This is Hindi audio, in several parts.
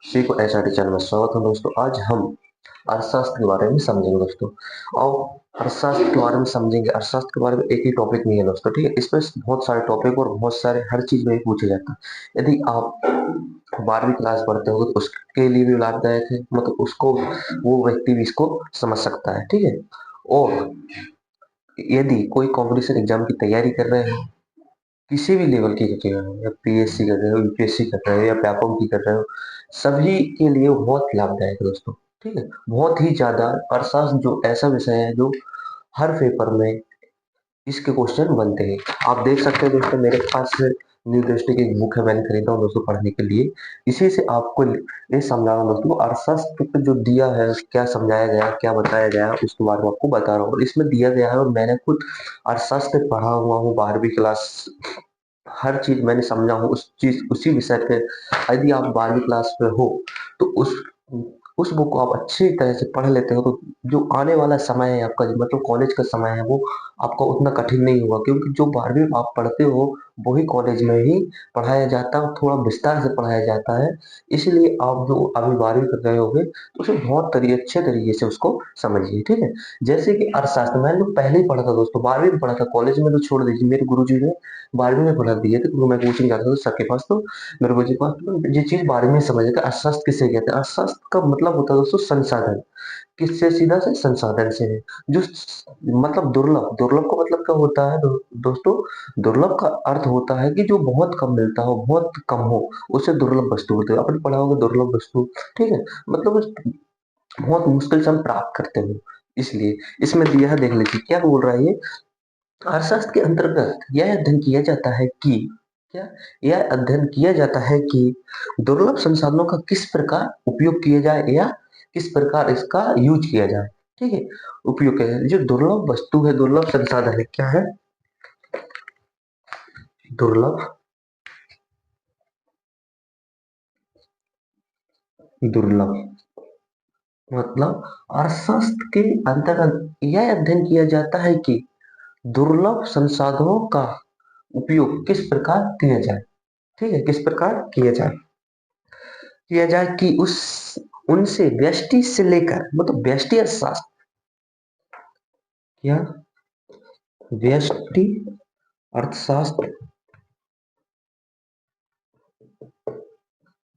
सीखो एसआरटी चैनल में स्वागत है दोस्तों। आज हम अर्थशास्त्र के बारे में समझेंगे दोस्तों। और अर्थशास्त्र के बारे में समझेंगे। अर्थशास्त्र के बारे में एक ही टॉपिक नहीं है दोस्तों, ठीक है। इसमें बहुत सारे टॉपिक और बहुत सारे हर चीज में ही पूछे जाता है। यदि आप 12वीं क्लास पढ़ते हो तो उसके लिए भी लाभदायक है, मतलब उसको वो व्यक्ति भी इसको समझ सकता है, ठीक है। और यदि कोई कॉम्पिटिशन एग्जाम की तैयारी कर रहे हो, किसी भी लेवल की कर रहे हो, या पीएससी कर रहे हो, यूपीएससी कर रहे हो, या व्यापम की कर रहे हो, सभी के लिए वो बहुत लाभदायक है दोस्तों, ठीक है। बहुत ही ज्यादा अर्थशास्त्र जो ऐसा विषय है जो हर पेपर में इसके क्वेश्चन बनते हैं। आप देख सकते हो दोस्तों, मेरे पास न्यू दृष्टि की एक बुक है, मैंने खरीदा हूँ दोस्तों पढ़ने के लिए। इसी से आपको ये समझा रहा हूँ दोस्तों, अर्थशास्त्र पे जो दिया है, क्या समझाया गया, क्या बताया गया है, उसके बारे में आपको बता रहा हूँ। और इसमें दिया गया है, और मैंने खुद अर्थशास्त्र पढ़ा हुआ हूँ 12वीं क्लास। हर चीज मैंने समझा हूँ उस चीज उसी विषय पे। यदि आप 12वीं क्लास पे हो तो उस बुक को आप अच्छी तरह से पढ़ लेते हो, तो जो आने वाला समय है आपका, मतलब कॉलेज का समय है, वो आपको उतना कठिन नहीं होगा। क्योंकि जो 12वीं आप पढ़ते हो वही कॉलेज में ही पढ़ाया जाता है, और थोड़ा विस्तार से पढ़ाया जाता है। इसलिए आप जो अभी 12वीं कर रहे होगे तो उसे बहुत अच्छे तरीके से उसको समझिए, ठीक है। जैसे कि अर्थशास्त्र मैंने तो पहले ही पढ़ा था दोस्तों, 12वीं में पढ़ा था, कॉलेज में तो छोड़ दीजिए। मेरे गुरुजी ने 12वीं में पढ़ा दिए थे, क्योंकि मैं कोचिंग जाता था सर के पास, तो मेरे गुरुजी के पास। तो ये चीज 12वीं में समझ था, अर्थशास्त्र किसे कहते हैं। अर्थशास्त्र का मतलब होता है दोस्तों संसाधन। किससे? सीधा से संसाधन से है। जो मतलब दुर्लभ, दुर्लभ का मतलब क्या होता है दोस्तों? दुर्लभ का अर्थ होता है कि जो बहुत कम मिलता हो, बहुत कम हो, उसे दुर्लभ वस्तु होती है। आपने पढ़ा होगा दुर्लभ वस्तु, ठीक है। मतलब बहुत मुश्किल से हम प्राप्त करते हैं। इसलिए इसमें दिया है, देख लीजिए क्या बोल रहा है ये। अर्थशास्त्र के अंतर्गत यह अध्ययन किया जाता है कि क्या यह अध्ययन किया जाता है कि दुर्लभ संसाधनों का किस प्रकार उपयोग किया जाए, या किस प्रकार इसका यूज किया जाए, ठीक है। उपयोग किया जाए। जो दुर्लभ वस्तु है, दुर्लभ संसाधन है, क्या है? दुर्लभ, दुर्लभ मतलब अर्थशास्त्र के अंतर्गत यह अध्ययन किया जाता है कि दुर्लभ संसाधनों का उपयोग किस प्रकार किया जाए, ठीक है। किस प्रकार किया जाए कि उस उनसे व्यष्टि से लेकर, मतलब व्यष्टि अर्थशास्त्र, क्या व्यष्टि अर्थशास्त्र,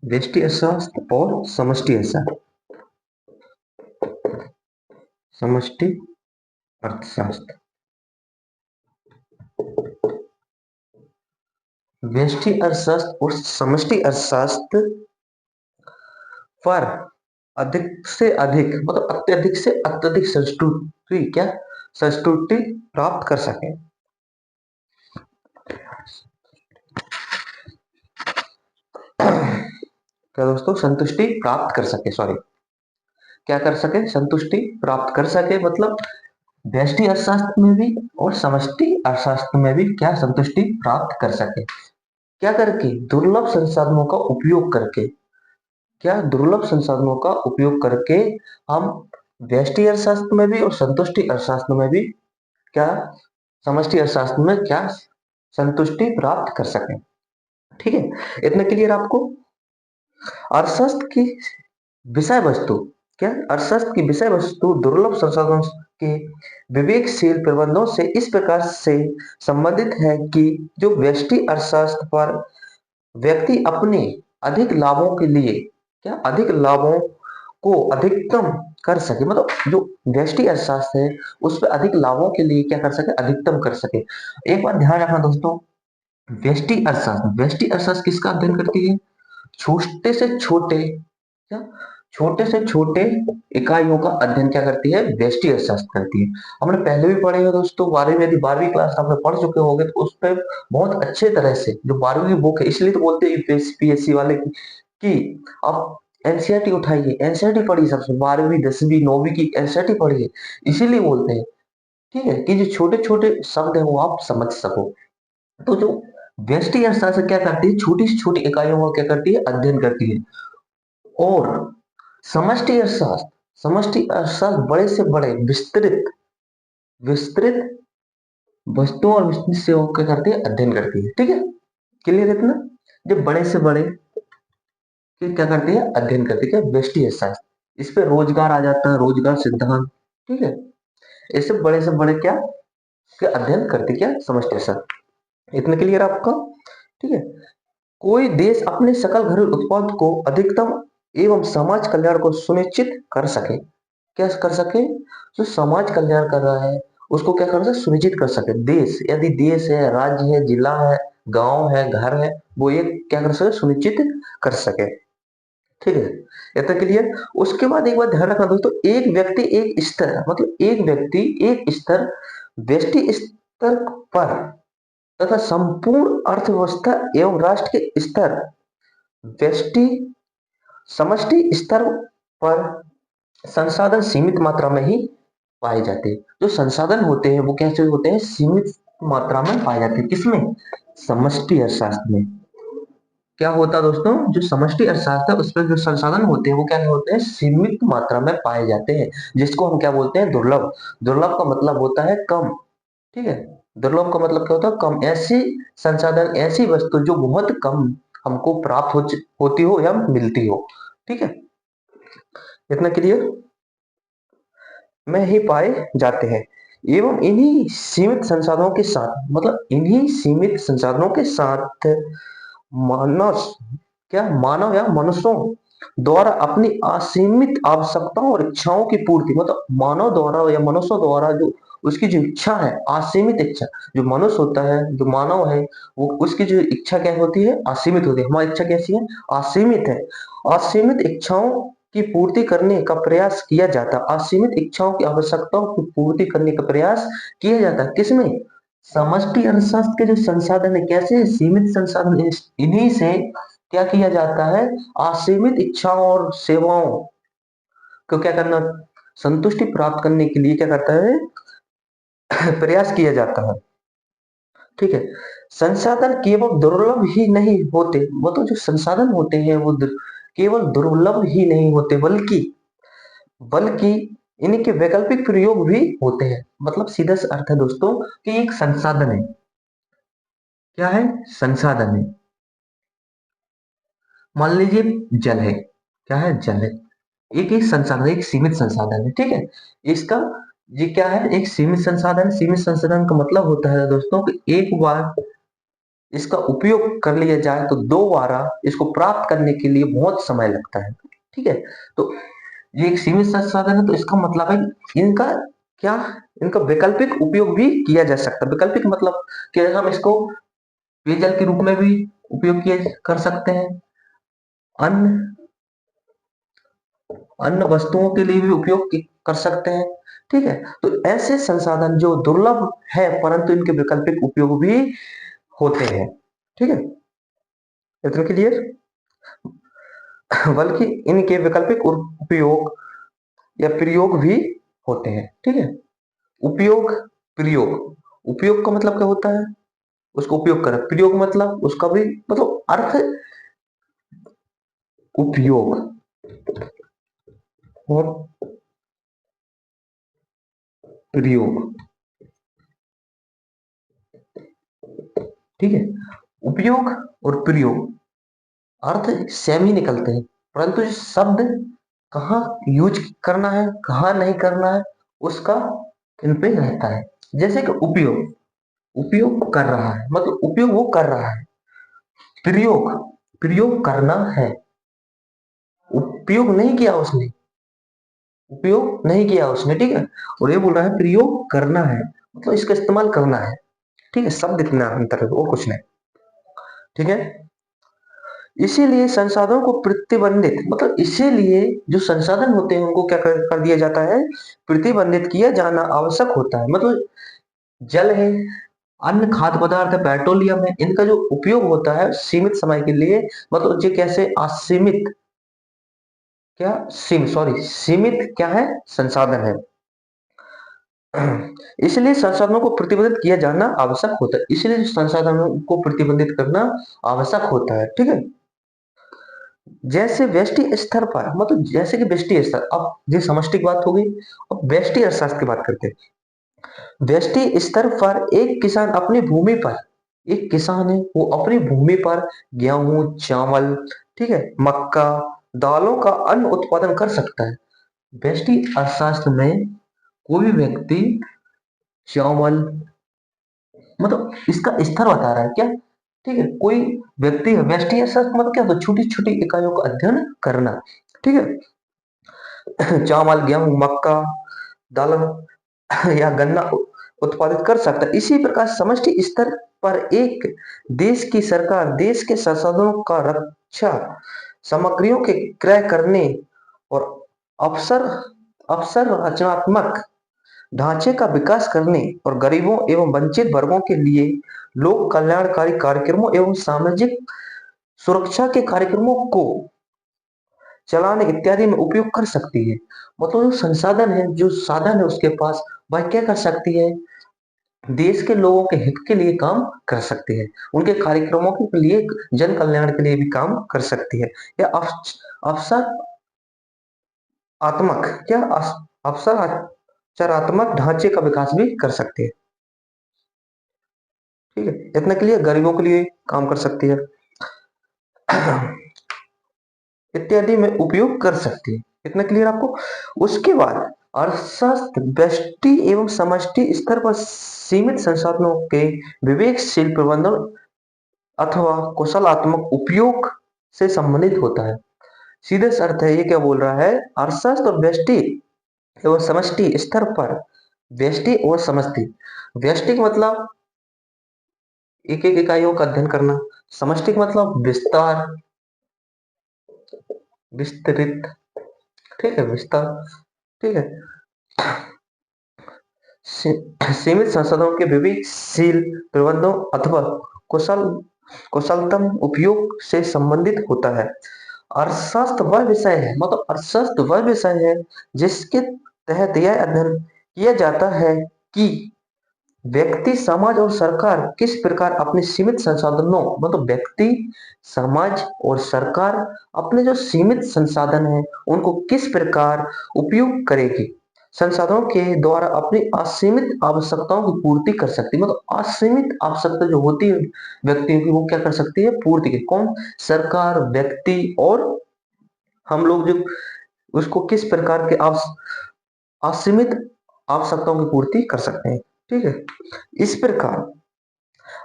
व्यष्टि अर्थशास्त्र और समष्टि अर्थशास्त्र, समष्टि अर्थशास्त्र, व्यष्टि अर्थशास्त्र और समष्टि अर्थशास्त्र पर अधिक से अधिक, मतलब अत्यधिक से अत्यधिक संस्तुति, क्या संस्तुति प्राप्त कर सके। क्या दोस्तों? संतुष्टि प्राप्त कर सके, सॉरी, क्या कर सके? संतुष्टि प्राप्त कर सके, मतलब व्यष्टि अर्थशास्त्र में भी और समष्टि अर्थशास्त्र में भी क्या संतुष्टि प्राप्त कर सके। क्या करके? दुर्लभ संसाधनों का उपयोग करके। क्या? दुर्लभ संसाधनों का उपयोग करके हम व्यष्टि अर्थशास्त्र में भी और संतुष्टि अर्थशास्त्र में भी क्या, समष्टि अर्थशास्त्र में क्या संतुष्टि प्राप्त कर सके, ठीक है। इतना क्लियर आपको? अर्थशास्त्र की विषय वस्तु, क्या अर्थशास्त्र की विषय वस्तु दुर्लभ संसाधनों के विवेकशील प्रबंधों से इस प्रकार से संबंधित है कि जो व्यष्टि अर्थशास्त्र पर व्यक्ति अपने अधिक लाभों के लिए, क्या अधिक लाभों को अधिकतम कर सके, मतलब जो व्यष्टि अर्थशास्त्र है उस पर अधिक लाभों के लिए क्या कर सके? अधिकतम कर सके। एक बात ध्यान रखना दोस्तों, व्यष्टि अर्थशास्त्र, व्यष्टि अर्थशास्त्र किसका अध्ययन करती है? छोटे से छोटे, क्या छोटे से छोटे इकाइयों का अध्ययन क्या करती है? व्यष्टि अर्थशास्त्र करती है। हमने पहले भी पढ़े हो दोस्तों 12वीं में, यदि 12वीं क्लास आपने पढ़ चुके होंगे तो उस पर बहुत अच्छे तरह से, जो 12वीं की बुक है, इसलिए तो बोलते हैं यूपीएससी वाले कि आप एनसीईआरटी उठाइए, एनसीईआरटी पढ़िए, सबसे 12वीं 10वीं 9वीं की एनसीईआरटी पढ़िए। इसीलिए बोलते हैं, ठीक है, कि जो छोटे छोटे शब्द है वो आप समझ सको। तो जो व्यष्टि अर्थशास्त्र क्या करती है? छोटी से छोटी इकाइयों का क्या करती है? अध्ययन करती है। और समष्टि अर्थशास्त्र, समष्टि अर्थशास्त्र बड़े से बड़े विस्तृत विस्तृत वस्तुओं और विस्तृत सेवाओं क्या करती है? अध्ययन करती है, ठीक है। क्लियर इतना? जब बड़े से बड़े फिर क्या करती है, अध्ययन करती है, व्यष्टि अर्थशास्त्र। इस पे रोजगार आ जाता है, रोजगार सिद्धांत, ठीक है। ऐसे बड़े से बड़े क्या, के अध्ययन करती क्या, समष्टि अर्थशास्त्र। इतना क्लियर आपका, ठीक है। कोई देश अपने सकल घरेलू उत्पाद को अधिकतम एवं समाज कल्याण को सुनिश्चित कर सके, क्या कर सके, जो समाज कल्याण कर रहा है उसको क्या कर सके, सुनिश्चित कर सके। देश, यदि देश है, राज्य है, जिला है, गांव है, घर है, वो ये क्या कर सके, सुनिश्चित कर सके, ठीक है। इतना क्लियर। उसके बाद एक बात ध्यान रखना दोस्तों, एक व्यक्ति एक स्तर, मतलब एक व्यक्ति एक स्तर, व्यष्टि स्तर पर तथा संपूर्ण अर्थव्यवस्था एवं राष्ट्र के स्तर, व्यष्टि समष्टि स्तर पर संसाधन सीमित मात्रा में ही पाए जाते हैं। जो संसाधन होते हैं वो कैसे होते हैं, सीमित मात्रा में पाए जाते हैं, किसमें, समष्टि अर्थशास्त्र में। क्या होता है दोस्तों, जो समष्टि अर्थशास्त्र है उसमें जो संसाधन होते हैं वो क्या होते हैं, सीमित मात्रा में पाए जाते हैं, जिसको हम क्या बोलते हैं, दुर्लभ। दुर्लभ का मतलब होता है कम, ठीक है। दुर्लभ का मतलब क्या होता है, कम। ऐसी संसाधन, ऐसी वस्तु जो बहुत कम हमको प्राप्त होती हो या मिलती हो, ठीक है। इतना क्लियर में ही पाए जाते हैं। एवं इन्हीं सीमित संसाधनों के साथ, मतलब इन्हीं सीमित संसाधनों के साथ मानव, क्या, मानव या मनुष्यों द्वारा अपनी असीमित आवश्यकताओं और इच्छाओं की पूर्ति, मतलब मानव द्वारा या मनुष्यों द्वारा जो उसकी जो इच्छा है, असीमित इच्छा, जो मनुष्य होता है, जो मानव है, वो उसकी जो इच्छा क्या होती है, असीमित होती है। हमारी इच्छा कैसी है, असीमित है। असीमित इच्छाओं की पूर्ति करने का प्रयास किया जाता है, असीमित इच्छाओं की आवश्यकताओं की पूर्ति करने का प्रयास किया जाता है, किसमें, समष्टि अर्थशास्त्र के जो संसाधन है, कैसे, सीमित संसाधन, इन्हीं से क्या किया जाता है, असीमित इच्छाओं और सेवाओं को क्या करना, संतुष्टि प्राप्त करने के लिए क्या करता है, प्रयास किया जाता है, ठीक है। संसाधन केवल दुर्लभ ही नहीं होते, वो तो जो संसाधन होते हैं वो केवल दुर्लभ ही नहीं होते, बल्कि बल्कि इनके वैकल्पिक प्रयोग भी होते हैं। मतलब सीधा सा अर्थ है दोस्तों कि एक संसाधन है, क्या है, संसाधन है। मान लीजिए जल है, क्या है, जल है, एक संसाधन, एक सीमित संसाधन है, ठीक है। इसका, ये क्या है, एक सीमित संसाधन। सीमित संसाधन का मतलब होता है दोस्तों कि एक बार इसका उपयोग कर लिया जाए तो दोबारा इसको प्राप्त करने के लिए बहुत समय लगता है, ठीक है। तो ये एक सीमित संसाधन है, तो इसका मतलब है इनका क्या, इनका वैकल्पिक उपयोग भी किया जा सकता है। वैकल्पिक मतलब कि हम इसको पेयजल के रूप में भी उपयोग किए कर सकते हैं, अन्य अन्य वस्तुओं के लिए भी उपयोग कर सकते हैं, ठीक है। तो ऐसे संसाधन जो दुर्लभ है परंतु इनके वैकल्पिक उपयोग भी होते हैं, ठीक है। इतना क्लियर। बल्कि इनके वैकल्पिक उपयोग या प्रयोग भी होते हैं, ठीक है। उपयोग, प्रयोग, उपयोग का मतलब क्या होता है, उसको उपयोग करें, प्रयोग मतलब उसका भी मतलब अर्थ, उपयोग और प्रयोग, ठीक है। उपयोग और प्रयोग अर्थ सेम ही निकलते हैं, परंतु ये शब्द कहाँ यूज करना है, कहाँ नहीं करना है, उसका इन पे रहता है। जैसे कि उपयोग, उपयोग कर रहा है मतलब उपयोग वो कर रहा है, प्रयोग, प्रयोग करना है, उपयोग नहीं किया उसने, उपयोग नहीं किया उसने, ठीक है। और ये बोल रहा है प्रयोग करना है, मतलब इसका इस्तेमाल करना है, ठीक है। शब्द इतना अंतर है और कुछ नहीं, ठीक है। इसीलिए संसाधनों को प्रतिबंधित, मतलब इसीलिए जो संसाधन होते हैं उनको क्या कर दिया जाता है, प्रतिबंधित किया जाना आवश्यक होता है। मतलब जल है, अन्य खाद्य पदार्थ है, पेट्रोलियम है, इनका जो उपयोग होता है सीमित समय के लिए, मतलब ये कैसे, असीमित, क्या, सॉरी, सीमित क्या है, संसाधन है। इसलिए संसाधनों को प्रतिबंधित किया जाना आवश्यक होता है, इसलिए संसाधनों को प्रतिबंधित करना आवश्यक होता है, ठीक है। जैसे व्यष्टि स्तर पर, मतलब जैसे कि व्यष्टि स्तर, अब ये समष्टि की बात हो गई, अब व्यष्टि अर्थशास्त्र की बात करते हैं। व्यष्टि स्तर पर एक किसान अपनी भूमि पर एक किसान है वो अपनी भूमि पर गेहूं, चावल, ठीक है, मक्का, दालों का अन्न उत्पादन कर सकता है। व्यष्टि अर्थशास्त्र में कोई भी व्यक्ति चावल, मतलब इसका स्तर बता रहा है क्या, ठीक है, कोई व्यक्ति है, व्यष्टि अर्थशास्त्र मतलब क्या, तो छोटी छोटी इकाइयों का अध्ययन करना, ठीक है। चावल, गेहूं, मक्का, दालों या गन्ना उत्पादित कर सकता है। इसी प्रकार समष्टि स्तर पर एक देश की सरकार देश के संसाधनों का रक्षा, सामग्रियों के क्रय करने और अवसर अवसर रचनात्मक ढांचे का विकास करने और गरीबों एवं वंचित वर्गों के लिए लोक कल्याणकारी कार्यक्रमों एवं सामाजिक सुरक्षा के कार्यक्रमों को चलाने इत्यादि में उपयोग कर सकती है। मतलब जो संसाधन है, जो साधन है उसके पास, वह क्या कर सकती है, देश के लोगों के हित के लिए काम कर सकती है, उनके कार्यक्रमों के लिए, जन कल्याण के लिए भी काम कर सकती है, या अवसर आत्मक क्या अवसर आचरात्मक ढांचे का विकास भी कर सकती है, ठीक है, इतना के लिए गरीबों के लिए काम कर सकती है इत्यादि में उपयोग कर सकती है। इतना क्लियर आपको। उसके बाद अर्थशास्त्र व्यष्टि एवं समष्टि स्तर पर सीमित संसाधनों के विवेकशील प्रबंधन अथवा कौशलात्मक उपयोग से संबंधित होता है। सीधे से अर्थ है, ये क्या बोल रहा है, अर्थशास्त्र और व्यष्टि एवं समष्टि स्तर पर, व्यष्टि और समष्टि, व्यष्टि का मतलब एक एक इकाइयों का अध्ययन करना, समष्टि का मतलब विस्तार, विस्तृत, ठीक है, विस्तार, ठीक है, सीमित संसाधनों के विवेकशील प्रबंधों अथवा कुशलतम उपयोग से संबंधित होता है। अर्थशास्त्र वह विषय है, मतलब अर्थशास्त्र वह विषय है जिसके तहत यह अध्ययन किया जाता है कि व्यक्ति, समाज और सरकार किस प्रकार अपने सीमित संसाधनों, मतलब व्यक्ति, समाज और सरकार अपने जो सीमित संसाधन है उनको किस प्रकार उपयोग करेगी, संसाधनों के द्वारा अपनी असीमित आवश्यकताओं की पूर्ति कर सकती है। मतलब असीमित आवश्यकता जो होती है व्यक्तियों की, वो क्या कर सकती है, पूर्ति की, कौन, सरकार, व्यक्ति और हम लोग जो, उसको किस प्रकार के असीमित आवश्यकताओं की पूर्ति कर सकते हैं, ठीक है। इस प्रकार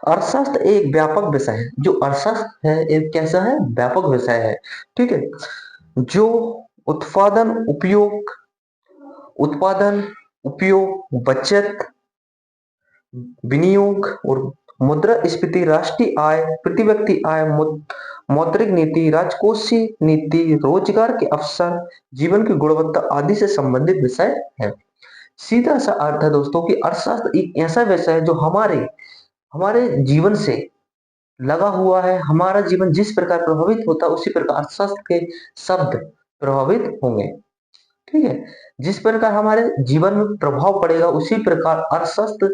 अर्थशास्त्र एक व्यापक विषय है, जो अर्थशास्त्र है एक कैसा है, व्यापक विषय है, ठीक है, जो उत्पादन उपयोग उत्पादन उपयोग, बचत, विनियोग और मुद्रास्फीति, राष्ट्रीय आय, प्रति व्यक्ति आय, मौद्रिक नीति, राजकोषीय नीति, रोजगार के अवसर, जीवन की गुणवत्ता आदि से संबंधित विषय है। सीधा सा अर्थ है दोस्तों कि अर्थशास्त्र एक ऐसा विषय है जो हमारे हमारे जीवन से लगा हुआ है, हमारा जीवन जिस प्रकार प्रभावित होता है उसी प्रकार अर्थशास्त्र के शब्द प्रभावित होंगे, ठीक है। जिस प्रकार हमारे जीवन में प्रभाव पड़ेगा उसी प्रकार अर्थशास्त्र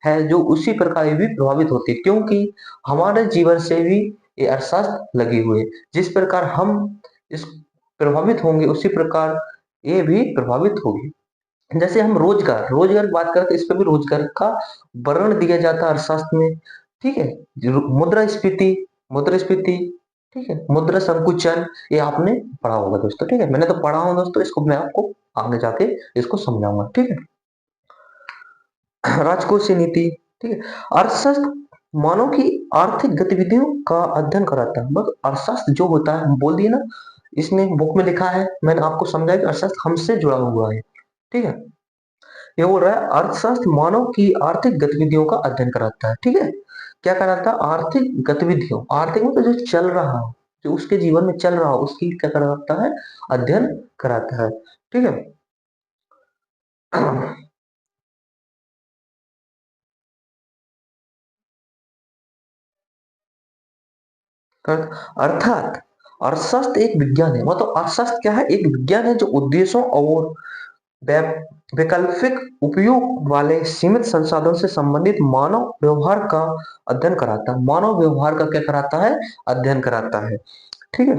है जो उसी प्रकार ये भी प्रभावित होती है, क्योंकि हमारे जीवन से भी ये अर्थशास्त्र लगी हुई है। जिस प्रकार हम इस प्रभावित होंगे उसी प्रकार ये भी प्रभावित होगी। जैसे हम रोजगार रोजगार की बात करते हैं, इस पर भी रोजगार का वर्णन दिया जाता है अर्थशास्त्र में, ठीक है। मुद्रास्फीति मुद्रास्फीति ठीक है, मुद्रा संकुचन, ये आपने पढ़ा होगा दोस्तों, ठीक है, मैंने तो पढ़ा हूं दोस्तों, इसको मैं आपको आगे जाके इसको समझाऊंगा, ठीक है। राजकोषीय नीति, ठीक है। अर्थशास्त्र मानव की आर्थिक गतिविधियों का अध्ययन कराता है। बस अर्थशास्त्र जो होता है, हम बोल दिए ना, इसमें बुक में लिखा है, मैंने आपको समझाया कि अर्थशास्त्र हमसे जुड़ा हुआ है, ठीक है। ये बोल रहा है अर्थशास्त्र मानव की आर्थिक गतिविधियों का अध्ययन कराता है, ठीक है। क्या कराता है, आर्थिक गतिविधियों, आर्थिक मतलब जो चल रहा हो, जो उसके जीवन में चल रहा हो उसकी क्या कराता है, अध्ययन कराता है, ठीक है। अर्थात अर्थशास्त्र एक विज्ञान है, मतलब अर्थशास्त्र क्या है, एक विज्ञान है जो उद्देश्यों और वैकल्पिक उपयोग वाले सीमित संसाधनों से संबंधित मानव व्यवहार का अध्ययन कराता है। मानव व्यवहार का क्या कराता है, अध्ययन कराता है, ठीक है।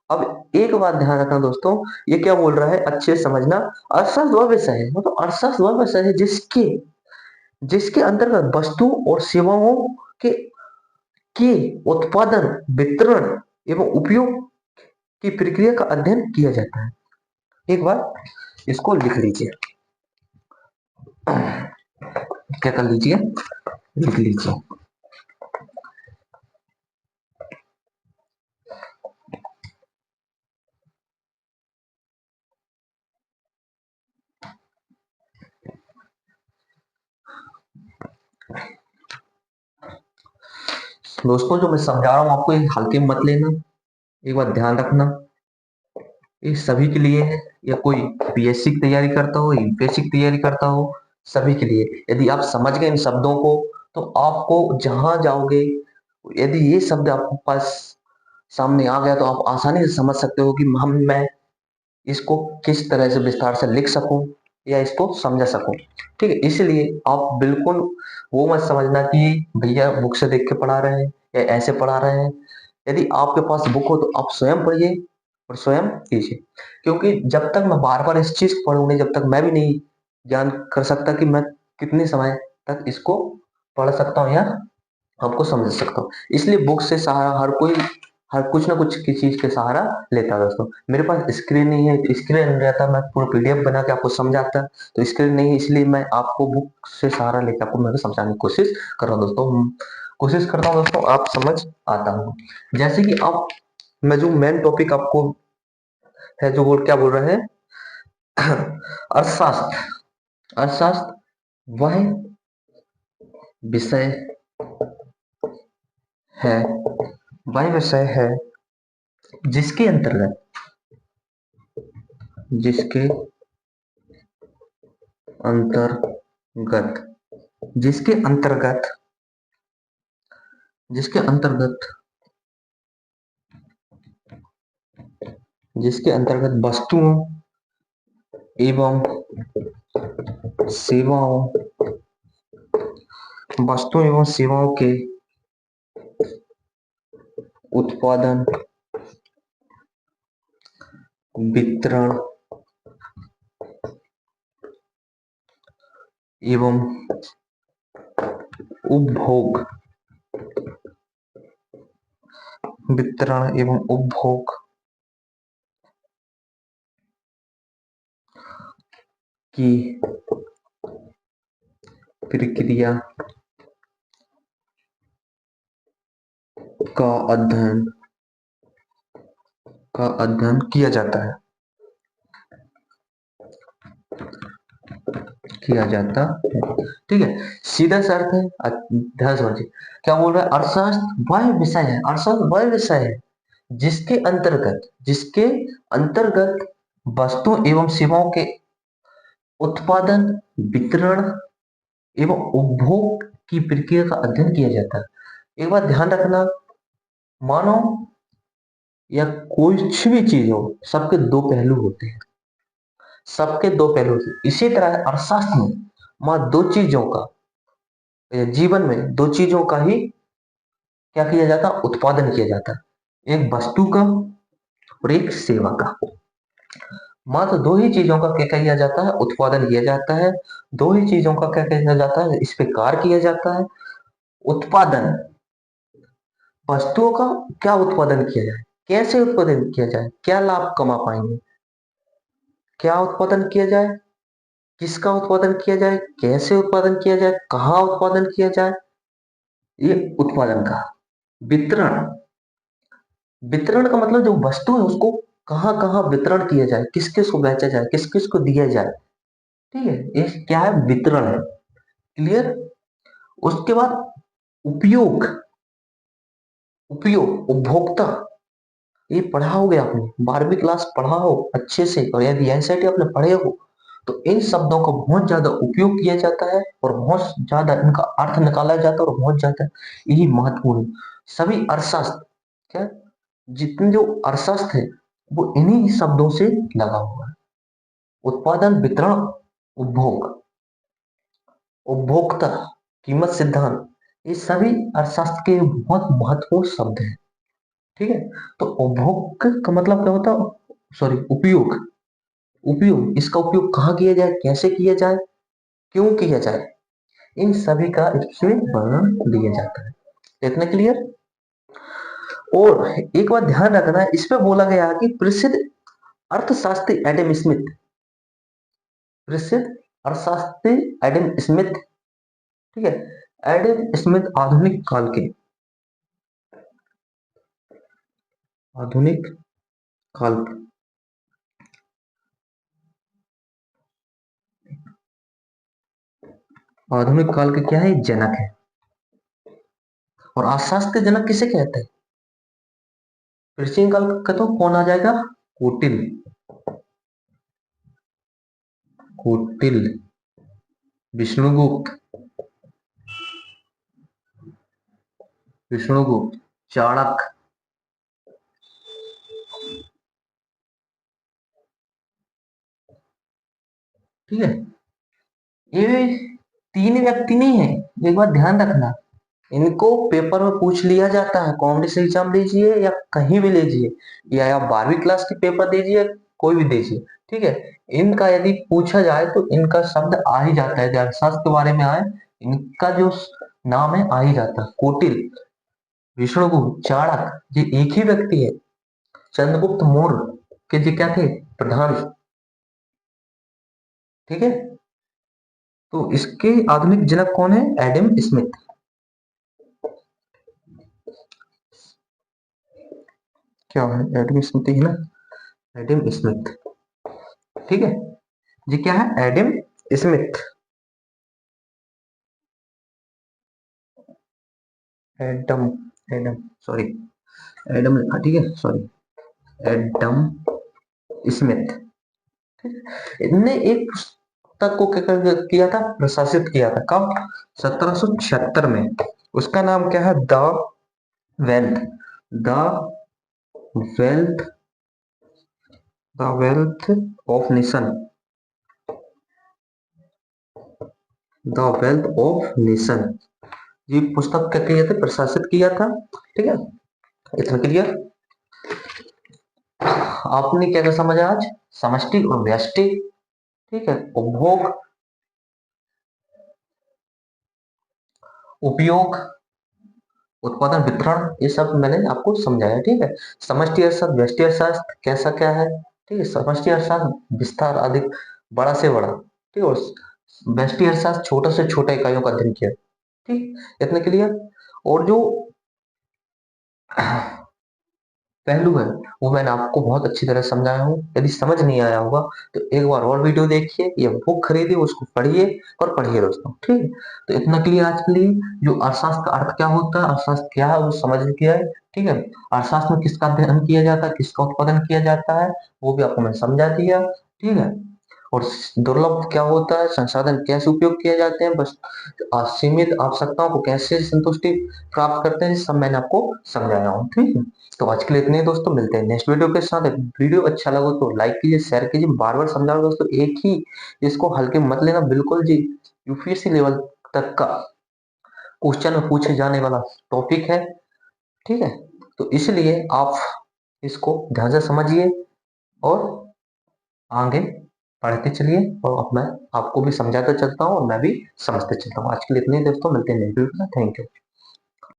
अब एक बात ध्यान रखना दोस्तों, ये क्या बोल रहा है अच्छे से समझना। अर्थशास्त्र वह विषय है, मतलब अर्थशास्त्र वह विषय है जिसके जिसके अंतर्गत वस्तुओं और सेवाओं के के उत्पादन, वितरण एवं उपयोग की प्रक्रिया का अध्ययन किया जाता है। एक बार इसको लिख लीजिए, क्या कर लीजिए, लिख लीजिए। दोस्तों जो मैं समझा रहा हूं आपको ये हल्के में मत लेना, एक बात ध्यान रखना, ये सभी के लिए है, या कोई पीएससी की तैयारी करता हो, यूपीएससी की तैयारी करता हो, सभी के लिए। यदि आप समझ गए इन शब्दों को तो आपको जहां जाओगे, यदि ये शब्द आपके पास सामने आ गया तो आप आसानी से समझ सकते हो कि मैं इसको किस तरह से विस्तार से लिख सकूं या इसको समझा सकूं। ठीक है, इसलिए आप बिल्कुल वो मत समझना कि भैया बुक से देख के पढ़ा रहे हैं या ऐसे पढ़ा रहे हैं। यदि आपके पास बुक हो तो आप स्वयं पढ़िए और स्वयं कीजिए, क्योंकि जब तक मैं बार बार इस चीज को पढ़ूंगी, जब तक मैं भी नहीं ज्ञान कर सकता कि मैं कितने समय तक इसको पढ़ सकता हूँ या आपको समझ सकता हूँ। इसलिए बुक से सहारा हर कोई, हर कुछ ना कुछ की चीज के सहारा लेता है। दोस्तों मेरे पास स्क्रीन नहीं है, तो स्क्रीन रहता मैं पूरा पीडीएफ बना के आपको समझाता, तो स्क्रीन नहीं है इसलिए मैं आपको बुक से सहारा लेकर आपको मैं समझाने की कोशिश कर रहा हूँ। दोस्तों कोशिश करता हूँ दोस्तों आप समझ आता हूँ। जैसे कि आप, मैं जो मेन टॉपिक आपको है जो बोल क्या बोल रहे हैं, अर्थशास्त्र। अर्थशास्त्र वह विषय है, वह विषय है जिसके अंतर्गत, जिसके अंतर्गत, जिसके अंतर्गत, जिसके अंतर्गत, जिसके अंतर्गत वस्तुओं एवं सेवाओं, वस्तुओं एवं सेवाओं के उत्पादन, वितरण एवं उपभोग, वितरण एवं उपभोग की प्रक्रिया का अध्ययन, का अध्ययन किया जाता है, किया जाता है। ठीक है, सीधा सा अर्थ है, ध्यान समझिए क्या बोल रहा है। अर्थशास्त्र वह विषय है, अर्थशास्त्र वह विषय है जिसके अंतर्गत, जिसके अंतर्गत वस्तुओं एवं सेवाओं के उत्पादन, वितरण एवं उपभोग की प्रक्रिया का अध्ययन किया जाता है। एक बात ध्यान रखना, मानो या कुछ भी चीज हो, सबके दो पहलू होते हैं, सबके दो पहलू होते हैं। इसी तरह अर्थशास्त्र में मां दो चीजों का, जीवन में दो चीजों का ही क्या किया जाता है, उत्पादन किया जाता है, एक वस्तु का और एक सेवा का। मात्र दो ही चीजों का क्या किया जाता है, उत्पादन किया जाता है। दो ही चीजों का क्या किया जाता है, इस पे कार्य किया जाता है। उत्पादन, वस्तुओं का क्या उत्पादन किया जाए, कैसे उत्पादन किया जाए, क्या लाभ कमा पाएंगे, क्या उत्पादन किया जाए, किसका उत्पादन किया जाए, कैसे उत्पादन किया जाए, कहाँ उत्पादन किया जाए, ये उत्पादन का। वितरण, वितरण का मतलब जो वस्तु है उसको कहाँ कहाँ वितरण किया जाए, किस किस को बेचा जाए, किस किस को दिया जाए। ठीक है, ये क्या है, वितरण है। क्लियर। उसके बाद उपयोग, उपयोग उपभोक्ता, ये पढ़ा होगे आपने, 12वीं क्लास पढ़ा हो अच्छे से, और यदि एनसीईआरटी आपने पढ़े हो तो इन शब्दों का बहुत ज्यादा उपयोग किया जाता है और बहुत ज्यादा इनका अर्थ निकाला जाता है और बहुत ज्यादा यही महत्वपूर्ण है। सभी अर्थशास्त्र क्या, जितने जो अर्थशास्त्र है वो इन्हीं शब्दों से लगा हुआ है। उत्पादन, वितरण, उपभोग, उपभोक्ता, कीमत सिद्धांत, ये सभी अर्थशास्त्र के बहुत महत्वपूर्ण शब्द हैं। ठीक है, तो उपभोग का मतलब क्या होता है, सॉरी उपयोग, उपयोग, इसका उपयोग कहाँ किया जाए, कैसे किया जाए, क्यों किया जाए, इन सभी का इसमें वर्णन दिया जाता है। इतना क्लियर। और एक बात ध्यान रखना है, इसमें बोला गया कि प्रसिद्ध अर्थशास्त्री एडम स्मिथ, प्रसिद्ध अर्थशास्त्री एडम स्मिथ, ठीक है, एडम स्मिथ आधुनिक काल आधुनिक काल के क्या है, जनक है। और अर्थशास्त्र के जनक किसे कहते हैं? प्राचीन काल का तो कौन आ जाएगा? कोटिल, कोटिल, विष्णुगुप्त, विष्णुगुप्त, चाणक्य, ठीक है। ये तीन व्यक्ति नहीं है, एक बात ध्यान रखना, इनको पेपर में पूछ लिया जाता है, कॉम्पिटिशन एग्जाम लीजिए या कहीं भी लीजिए, या आप 12वीं क्लास की पेपर दीजिए, कोई भी दीजिए, ठीक है। इनका यदि पूछा जाए तो इनका शब्द आ ही जाता है, अर्थशास्त्र के बारे में आए, इनका जो नाम है आ ही जाता है। कोटिल, विष्णुगुप्त, चाणक्य, ये एक ही व्यक्ति है। चंद्रगुप्त मौर्य के जी क्या थे? प्रधान, ठीक है। तो इसके आधुनिक जनक कौन है? Adam Smith. क्या है? एडम स्मिथ ही ना, एडम स्मिथ, ठीक है। ये क्या है? Adam Smith, Adam, Adam, sorry, Adam लिखा, ठीक है, सॉरी, एडम स्मिथ। इनने एक पुस्तक को क्या किया था? प्रकाशित किया था। कब? 1776 में। उसका नाम क्या है? The wealth, the wealth, the wealth of nation, the wealth of nation, ये पुस्तक क्या किया था? प्रकाशित किया था, ठीक है। इतना क्लियर। आपने क्या क्या समझा आज? समष्टि और व्यष्टि, ठीक है, उपभोग, उपयोग, उत्पादन, वितरण, ये सब मैंने आपको समझाया, ठीक है। समष्टि अर्थशास्त्र, व्यष्टि अर्थशास्त्र कैसा क्या है, ठीक है। समष्टि अर्थशास्त्र विस्तार अधिक, बड़ा से बड़ा, ठीक है। और व्यष्टि अर्थशास्त्र छोटे से छोटे इकाइयों का अध्ययन किया, ठीक, इतने क्लियर। और जो पहलू है वो मैंने आपको बहुत अच्छी तरह समझाया हूँ। यदि समझ नहीं आया होगा तो एक बार और वीडियो देखिए या बुक खरीदिए, उसको पढ़िए और पढ़िए दोस्तों, ठीक है। तो इतना के लिए आज के लिए, जो अर्थशास्त्र का अर्थ क्या होता है, अर्थशास्त्र क्या है, वो समझ गया है, ठीक है। अर्थशास्त्र में किसका अध्ययन किया जाता है, किसका उत्पादन किया जाता है, वो भी आपको मैंने समझा दिया, ठीक है। और दुर्लभ क्या होता है, संसाधन कैसे उपयोग किए जाते हैं, बस असीमित आवश्यकताओं को कैसे संतुष्टि प्राप्त करते हैं, सब मैंने आपको समझाया हूँ, ठीक है। तो आज के लिए इतने ही दोस्तों, मिलते हैं नेक्स्ट वीडियो के साथ। वीडियो अच्छा लगा तो लाइक कीजिए, शेयर कीजिए, बार बार समझा रहा हूं दोस्तों, एक ही, इसको हल्के में मत लेना बिल्कुल जी। यूपीएससी लेवल तक का क्वेश्चन में पूछे जाने वाला टॉपिक है, ठीक है। तो इसलिए आप इसको ध्यान से समझिए और आगे पढ़ते चलिए, और अब मैं आपको भी समझाता चलता हूँ और मैं भी समझते चलता हूँ। आज के लिए इतने ही दोस्तों, मिलते हैं नेक्स्ट वीडियो में। Thank you.